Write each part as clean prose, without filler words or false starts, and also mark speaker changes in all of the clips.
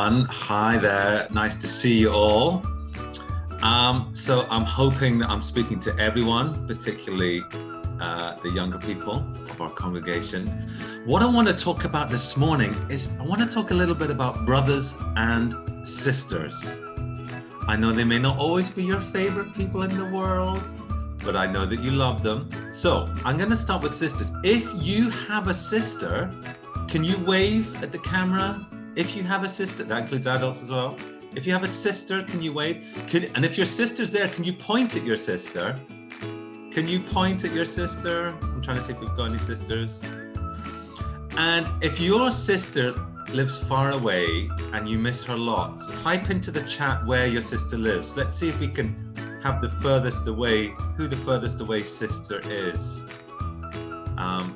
Speaker 1: everyone. Hi there. Nice to see you all. So I'm hoping that I'm speaking to everyone, particularly the younger people of our congregation. What I want to talk about this morning is I want to talk a little bit about brothers and sisters. I know they may not always be your favorite people in the world, but I know that you love them. So I'm going to start with sisters. If you have a sister, can you wave at the camera? If you have a sister, that includes adults as well. If you have a sister, can you wave? And if your sister's there, can you point at your sister? Can you point at your sister? I'm trying to see if we've got any sisters. And if your sister lives far away and you miss her lots, type into the chat where your sister lives. Let's see if we can have the furthest away, who the furthest away sister is.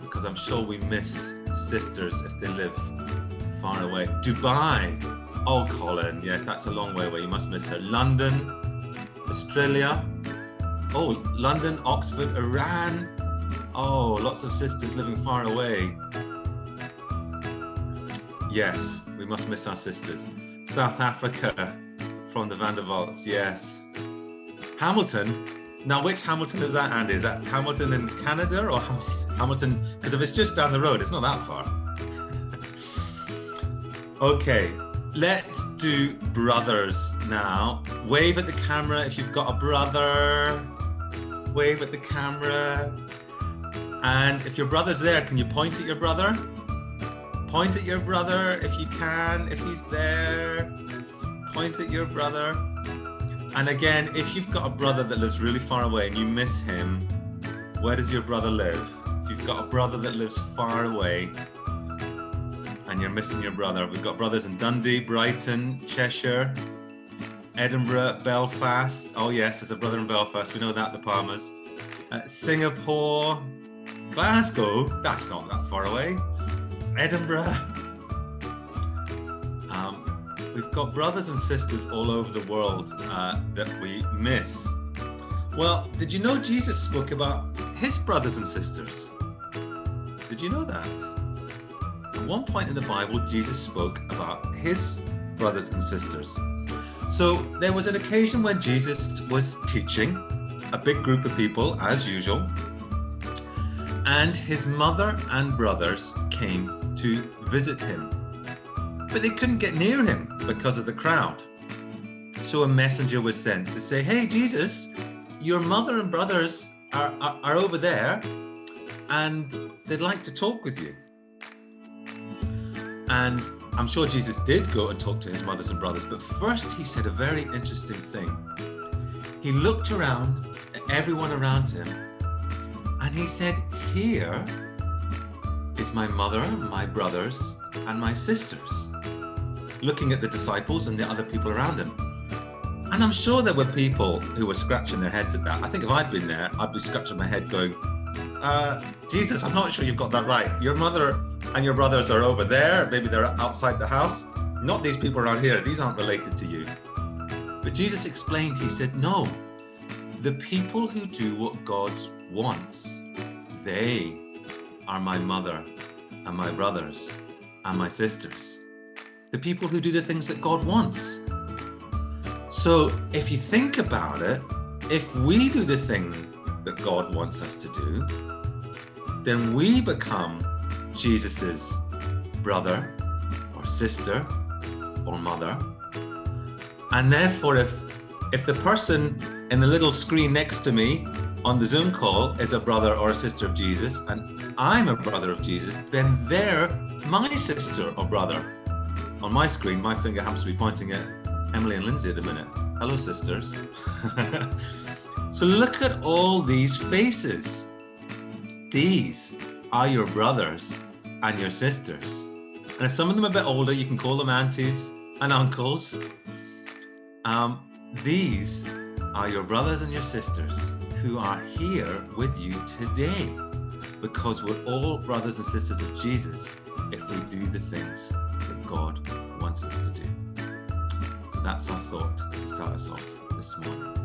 Speaker 1: Because I'm sure we miss sisters if they live far away. Dubai. Oh, Colin, yes, that's a long way away. You must miss her. London, Australia. Oh, London, Oxford, Iran. Oh, lots of sisters living far away. Yes, we must miss our sisters. South Africa, from the Vandervalts, yes. Hamilton. Now, which Hamilton is that, Andy? Is that Hamilton in Canada or Hamilton? Because if it's just down the road, it's not that far. Okay, let's do brothers now. Wave at the camera if you've got a brother. Wave at the camera. And if your brother's there, can you point at your brother? Point at your brother if you can, if he's there. Point at your brother. And again, if you've got a brother that lives really far away and you miss him, where does your brother live? If you've got a brother that lives far away and you're missing your brother, we've got brothers in Dundee, Brighton, Cheshire, Edinburgh, Belfast. Oh yes, there's a brother in Belfast. We know that, the Palmers. Singapore, Glasgow. That's not that far away. Edinburgh. We've got brothers and sisters all over the world that we miss. Well, did you know Jesus spoke about his brothers and sisters? Did you know that? At one point in the Bible, Jesus spoke about his brothers and sisters. So there was an occasion when Jesus was teaching a big group of people, as usual, and his mother and brothers came to visit him. But they couldn't get near him because of the crowd. So a messenger was sent to say, hey, Jesus, your mother and brothers are over there and they'd like to talk with you. And I'm sure Jesus did go and talk to his mothers and brothers, but first he said a very interesting thing. He looked around at everyone around him and he said, here is my mother, my brothers, and my sisters. Looking at the disciples and the other people around him. And I'm sure there were people who were scratching their heads at that. I think if I'd been there, I'd be scratching my head going, Jesus, I'm not sure you've got that right. Your mother and your brothers are over there. Maybe they're outside the house. Not these people around here. These aren't related to you. But Jesus explained, he said, no, the people who do what God wants, they are my mother and my brothers and my sisters. The people who do the things that God wants. So if you think about it, if we do the thing that God wants us to do, then we become Jesus's brother or sister or mother. And therefore, if the person in the little screen next to me on the Zoom call is a brother or a sister of Jesus, and I'm a brother of Jesus, then they're my sister or brother. On my screen, my finger happens to be pointing at Emily and Lindsay at the minute. Hello, sisters. So look at all these faces. These are your brothers and your sisters. And if some of them are a bit older, you can call them aunties and uncles. These are your brothers and your sisters who are here with you today, because we're all brothers and sisters of Jesus if we do the things that God wants us to do. So that's our thought to start us off this morning.